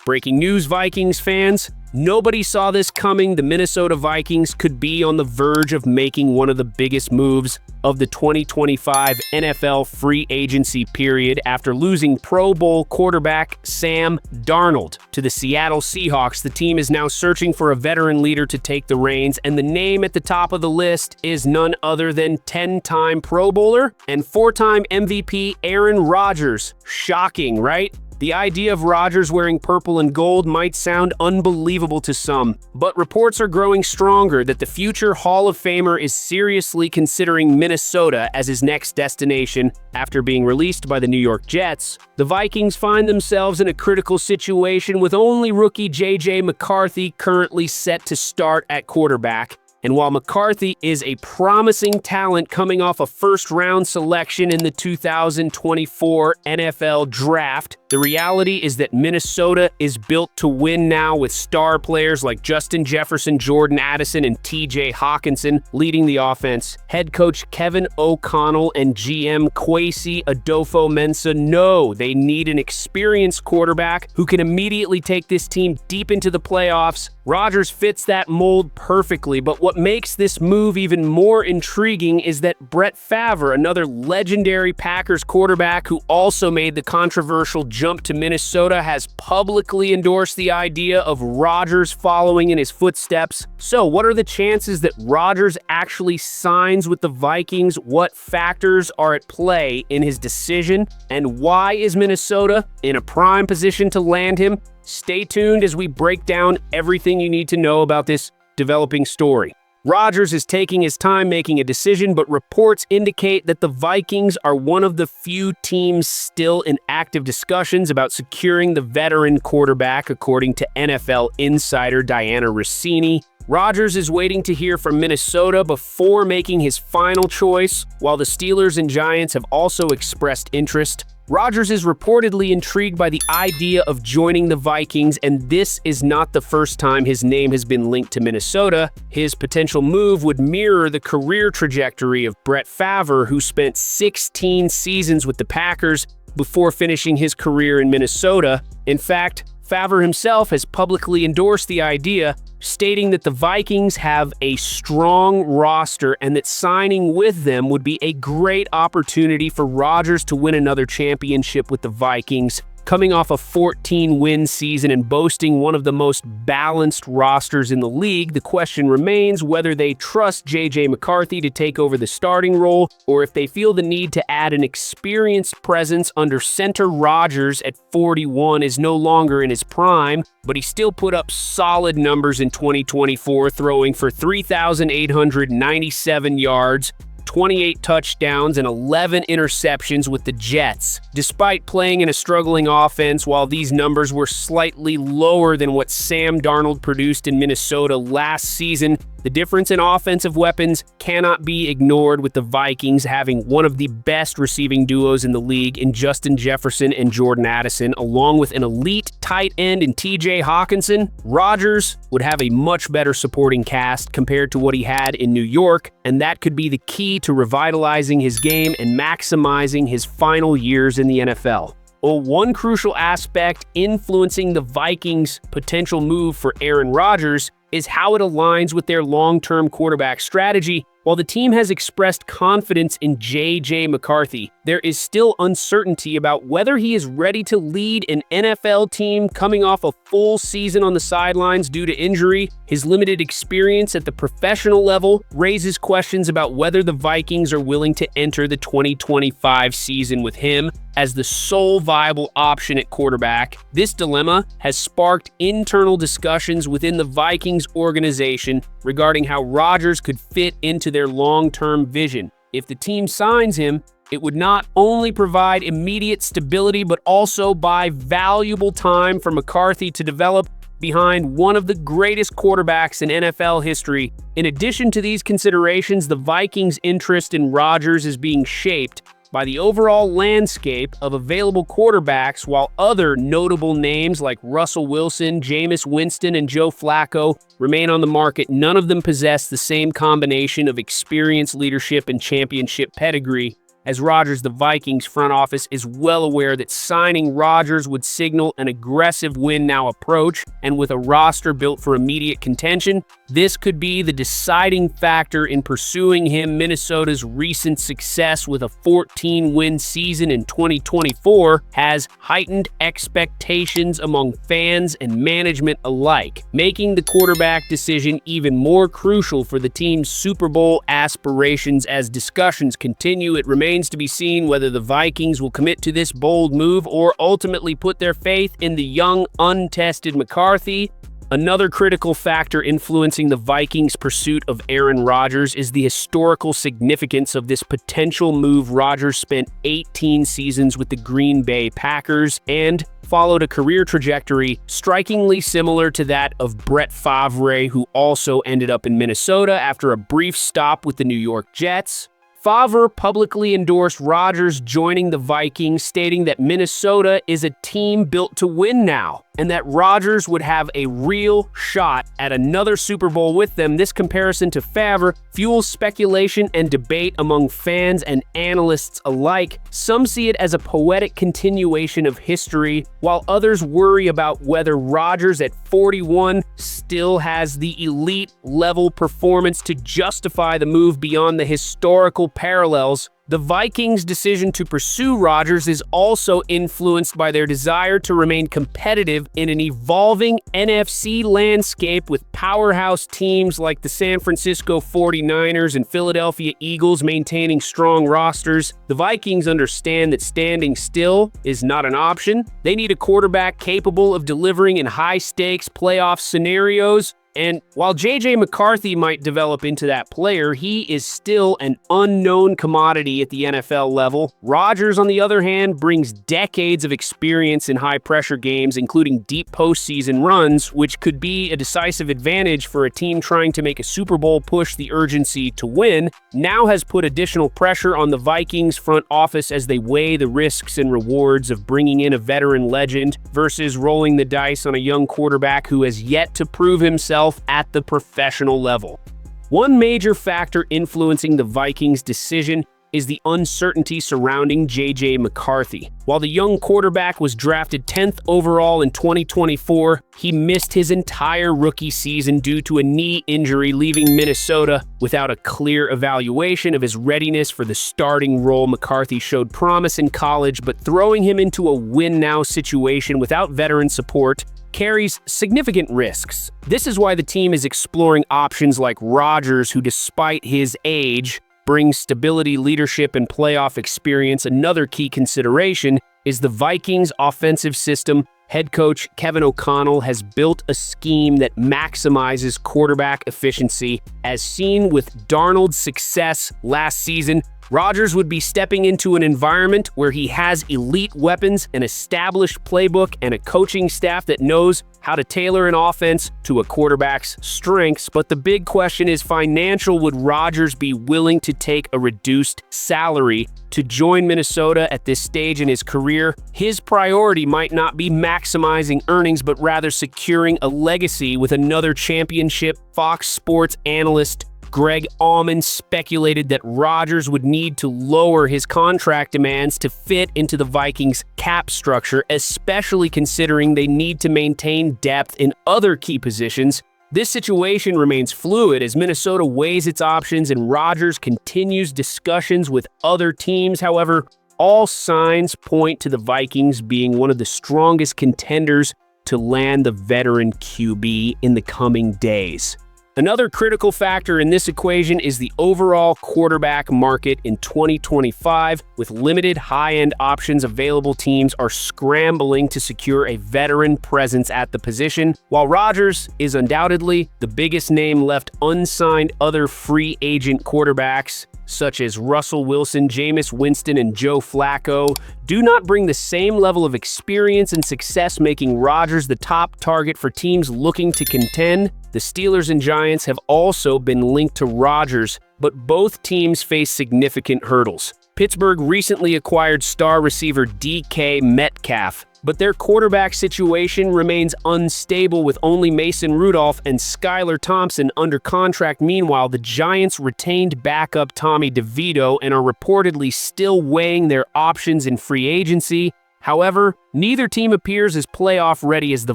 Breaking news, Vikings fans. Nobody saw this coming. The Minnesota Vikings could be on the verge of making one of the biggest moves of the 2025 NFL free agency period after losing Pro Bowl quarterback Sam Darnold to the Seattle Seahawks. The team is now searching for a veteran leader to take the reins, and the name at the top of the list is none other than 10-time Pro Bowler and 4-time MVP Aaron Rodgers. Shocking, right? The idea of Rodgers wearing purple and gold might sound unbelievable to some, but reports are growing stronger that the future Hall of Famer is seriously considering Minnesota as his next destination after being released by the New York Jets. The Vikings find themselves in a critical situation with only rookie J.J. McCarthy currently set to start at quarterback. And while McCarthy is a promising talent coming off a first-round selection in the 2024 NFL Draft, the reality is that Minnesota is built to win now with star players like Justin Jefferson, Jordan Addison, and T.J. Hawkinson leading the offense. Head coach Kevin O'Connell and GM Kwesi Adofo-Mensah know they need an experienced quarterback who can immediately take this team deep into the playoffs. Rodgers fits that mold perfectly, but what makes this move even more intriguing is that Brett Favre, another legendary Packers quarterback who also made the controversial jump to Minnesota, has publicly endorsed the idea of Rodgers following in his footsteps. So what are the chances that Rodgers actually signs with the Vikings? What factors are at play in his decision? And why is Minnesota in a prime position to land him? Stay tuned as we break down everything you need to know about this developing story. Rodgers is taking his time making a decision, but reports indicate that the Vikings are one of the few teams still in active discussions about securing the veteran quarterback, according to NFL insider Diana Rossini. Rodgers is waiting to hear from Minnesota before making his final choice, while the Steelers and Giants have also expressed interest. Rodgers is reportedly intrigued by the idea of joining the Vikings, and this is not the first time his name has been linked to Minnesota. His potential move would mirror the career trajectory of Brett Favre, who spent 16 seasons with the Packers before finishing his career in Minnesota. In fact, Favre himself has publicly endorsed the idea, stating that the Vikings have a strong roster and that signing with them would be a great opportunity for Rodgers to win another championship with the Vikings. Coming off a 14-win season and boasting one of the most balanced rosters in the league, the question remains whether they trust J.J. McCarthy to take over the starting role, or if they feel the need to add an experienced presence under center. Rodgers at 41 is no longer in his prime, but he still put up solid numbers in 2024, throwing for 3,897 yards, 28 touchdowns, and 11 interceptions with the Jets. Despite playing in a struggling offense, while these numbers were slightly lower than what Sam Darnold produced in Minnesota last season, the difference in offensive weapons cannot be ignored, with the Vikings having one of the best receiving duos in the league in Justin Jefferson and Jordan Addison, along with an elite tight end in T.J. Hawkinson. Rodgers would have a much better supporting cast compared to what he had in New York, and that could be the key to revitalizing his game and maximizing his final years in the NFL. Well, one crucial aspect influencing the Vikings' potential move for Aaron Rodgers is how it aligns with their long-term quarterback strategy. While the team has expressed confidence in J.J. McCarthy, there is still uncertainty about whether he is ready to lead an NFL team coming off a full season on the sidelines due to injury. His limited experience at the professional level raises questions about whether the Vikings are willing to enter the 2025 season with him as the sole viable option at quarterback. This dilemma has sparked internal discussions within the Vikings organization regarding how Rodgers could fit into their long-term vision. If the team signs him, it would not only provide immediate stability, but also buy valuable time for McCarthy to develop behind one of the greatest quarterbacks in NFL history. In addition to these considerations, the Vikings' interest in Rodgers is being shaped by the overall landscape of available quarterbacks, while other notable names like Russell Wilson, Jameis Winston, and Joe Flacco remain on the market. None of them possess the same combination of experience, leadership, and championship pedigree As Rodgers, the Vikings front office is well aware that signing Rodgers would signal an aggressive win-now approach, and with a roster built for immediate contention, this could be the deciding factor in pursuing him. Minnesota's recent success with a 14-win season in 2024 has heightened expectations among fans and management alike, making the quarterback decision even more crucial for the team's Super Bowl aspirations. As discussions continue, it remains to be seen whether the Vikings will commit to this bold move or ultimately put their faith in the young, untested McCarthy. Another critical factor influencing the Vikings' pursuit of Aaron Rodgers is the historical significance of this potential move. Rodgers spent 18 seasons with the Green Bay Packers and followed a career trajectory strikingly similar to that of Brett Favre, who also ended up in Minnesota after a brief stop with the New York Jets. Favre publicly endorsed Rodgers joining the Vikings, stating that Minnesota is a team built to win now, and that Rodgers would have a real shot at another Super Bowl with them. This comparison to Favre fuels speculation and debate among fans and analysts alike. Some see it as a poetic continuation of history, while others worry about whether Rodgers at 41 still has the elite-level performance to justify the move beyond the historical parallels. The Vikings' decision to pursue Rodgers is also influenced by their desire to remain competitive in an evolving NFC landscape, with powerhouse teams like the San Francisco 49ers and Philadelphia Eagles maintaining strong rosters. The Vikings understand that standing still is not an option. They need a quarterback capable of delivering in high-stakes playoff scenarios. And while J.J. McCarthy might develop into that player, he is still an unknown commodity at the NFL level. Rodgers, on the other hand, brings decades of experience in high-pressure games, including deep postseason runs, which could be a decisive advantage for a team trying to make a Super Bowl push. The urgency to win now has put additional pressure on the Vikings front office as they weigh the risks and rewards of bringing in a veteran legend versus rolling the dice on a young quarterback who has yet to prove himself at the professional level. One major factor influencing the Vikings' decision is the uncertainty surrounding J.J. McCarthy. While the young quarterback was drafted 10th overall in 2024, he missed his entire rookie season due to a knee injury, leaving Minnesota without a clear evaluation of his readiness for the starting role. McCarthy showed promise in college, but throwing him into a win-now situation without veteran support carries significant risks. This is why the team is exploring options like Rodgers, who, despite his age, brings stability, leadership, and playoff experience. Another key consideration is the Vikings' offensive system. Head coach Kevin O'Connell has built a scheme that maximizes quarterback efficiency. As seen with Darnold's success last season, Rodgers would be stepping into an environment where he has elite weapons, an established playbook, and a coaching staff that knows how to tailor an offense to a quarterback's strengths. But the big question is financial. Would Rodgers be willing to take a reduced salary to join Minnesota at this stage in his career? His priority might not be maximizing earnings, but rather securing a legacy with another championship. Fox Sports analyst Greg Auman speculated that Rodgers would need to lower his contract demands to fit into the Vikings' cap structure, especially considering they need to maintain depth in other key positions. This situation remains fluid as Minnesota weighs its options and Rodgers continues discussions with other teams. However, all signs point to the Vikings being one of the strongest contenders to land the veteran QB in the coming days. Another critical factor in this equation is the overall quarterback market in 2025. With limited high-end options available, teams are scrambling to secure a veteran presence at the position. While Rodgers is undoubtedly the biggest name left unsigned, other free agent quarterbacks such as Russell Wilson, Jameis Winston, and Joe Flacco do not bring the same level of experience and success, making Rodgers the top target for teams looking to contend. The Steelers and Giants have also been linked to Rodgers, but both teams face significant hurdles. Pittsburgh recently acquired star receiver DK Metcalf, but their quarterback situation remains unstable with only Mason Rudolph and Skylar Thompson under contract. Meanwhile, the Giants retained backup Tommy DeVito and are reportedly still weighing their options in free agency. However, neither team appears as playoff ready as the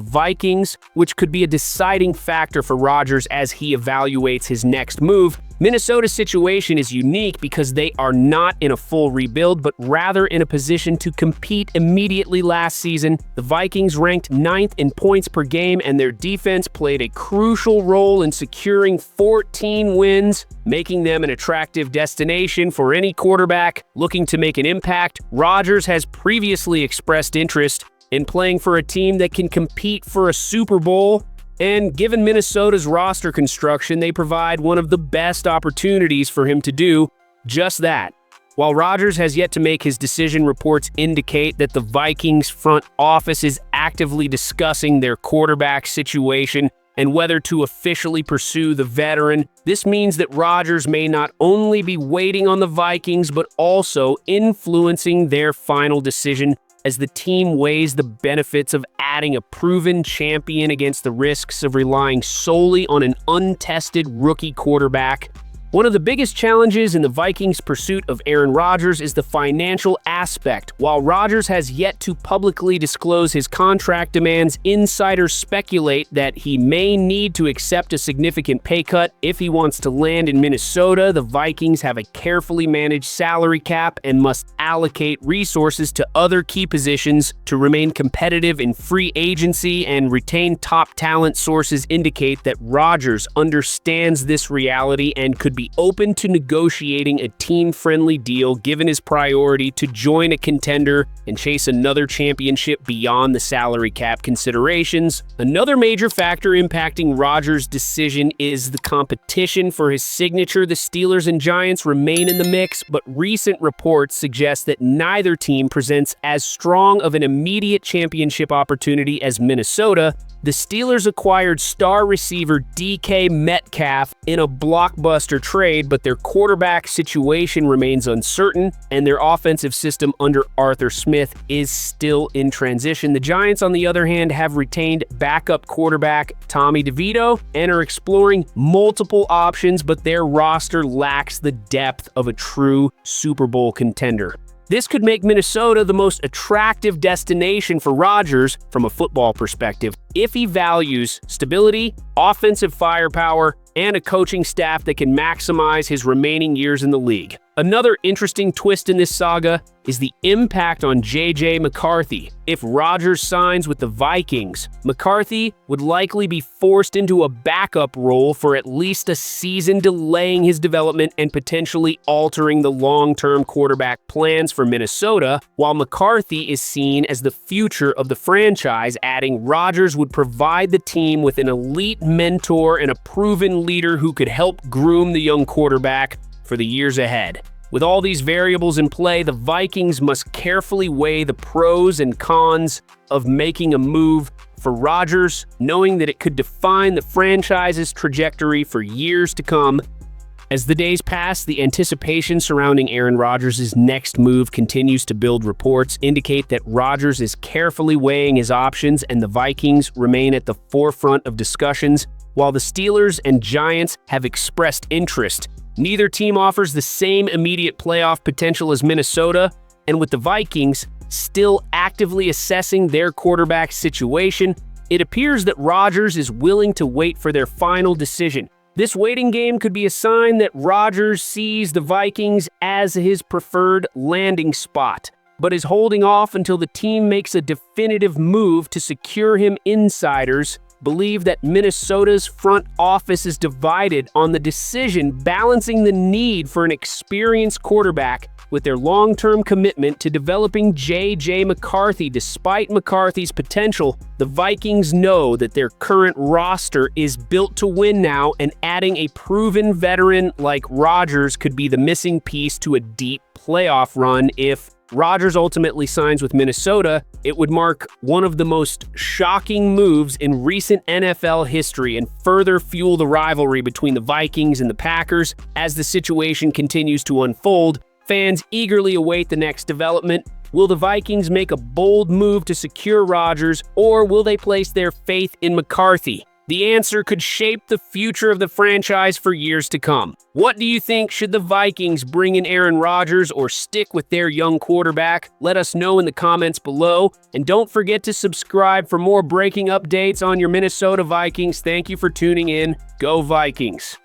Vikings, which could be a deciding factor for Rodgers as he evaluates his next move. Minnesota's situation is unique because they are not in a full rebuild, but rather in a position to compete immediately. Last season, the Vikings ranked 9th in points per game, and their defense played a crucial role in securing 14 wins, making them an attractive destination for any quarterback looking to make an impact. Rodgers has previously expressed interest in playing for a team that can compete for a Super Bowl, and given Minnesota's roster construction, they provide one of the best opportunities for him to do just that. While Rodgers has yet to make his decision, reports indicate that the Vikings front office is actively discussing their quarterback situation and whether to officially pursue the veteran. This means that Rodgers may not only be waiting on the Vikings, but also influencing their final decision as the team weighs the benefits of adding a proven champion against the risks of relying solely on an untested rookie quarterback. One of the biggest challenges in the Vikings' pursuit of Aaron Rodgers is the financial aspect. While Rodgers has yet to publicly disclose his contract demands, insiders speculate that he may need to accept a significant pay cut if he wants to land in Minnesota. The Vikings have a carefully managed salary cap and must allocate resources to other key positions to remain competitive in free agency and retain top talent. Sources indicate that Rodgers understands this reality and could be open to negotiating a team-friendly deal given his priority to join a contender and chase another championship beyond the salary cap considerations. Another major factor impacting Rodgers' decision is the competition for his signature. The Steelers and Giants remain in the mix, but recent reports suggest that neither team presents as strong of an immediate championship opportunity as Minnesota. The Steelers acquired star receiver DK Metcalf in a blockbuster trade, but their quarterback situation remains uncertain, and their offensive system under Arthur Smith is still in transition. The Giants, on the other hand, have retained backup quarterback Tommy DeVito and are exploring multiple options, but their roster lacks the depth of a true Super Bowl contender. This could make Minnesota the most attractive destination for Rodgers from a football perspective if he values stability, offensive firepower, and a coaching staff that can maximize his remaining years in the league. Another interesting twist in this saga is the impact on J.J. McCarthy. If Rodgers signs with the Vikings, McCarthy would likely be forced into a backup role for at least a season, delaying his development and potentially altering the long-term quarterback plans for Minnesota. While McCarthy is seen as the future of the franchise, adding Rodgers would provide the team with an elite mentor and a proven leader who could help groom the young quarterback for the years ahead. With all these variables in play, the Vikings must carefully weigh the pros and cons of making a move for Rodgers, knowing that it could define the franchise's trajectory for years to come. As the days pass, the anticipation surrounding Aaron Rodgers' next move continues to build. Reports indicate that Rodgers is carefully weighing his options, and the Vikings remain at the forefront of discussions. While the Steelers and Giants have expressed interest, neither team offers the same immediate playoff potential as Minnesota, and with the Vikings still actively assessing their quarterback situation, it appears that Rodgers is willing to wait for their final decision. This waiting game could be a sign that Rodgers sees the Vikings as his preferred landing spot, but is holding off until the team makes a definitive move to secure him. Insiders believe that Minnesota's front office is divided on the decision, balancing the need for an experienced quarterback with their long-term commitment to developing J.J. McCarthy. Despite McCarthy's potential, the Vikings know that their current roster is built to win now, and adding a proven veteran like Rodgers could be the missing piece to a deep playoff run. If Rodgers ultimately signs with Minnesota, it would mark one of the most shocking moves in recent NFL history and further fuel the rivalry between the Vikings and the Packers. As the situation continues to unfold, fans eagerly await the next development. Will the Vikings make a bold move to secure Rodgers, or will they place their faith in McCarthy? The answer could shape the future of the franchise for years to come. What do you think? Should the Vikings bring in Aaron Rodgers or stick with their young quarterback? Let us know in the comments below. And don't forget to subscribe for more breaking updates on your Minnesota Vikings. Thank you for tuning in. Go Vikings!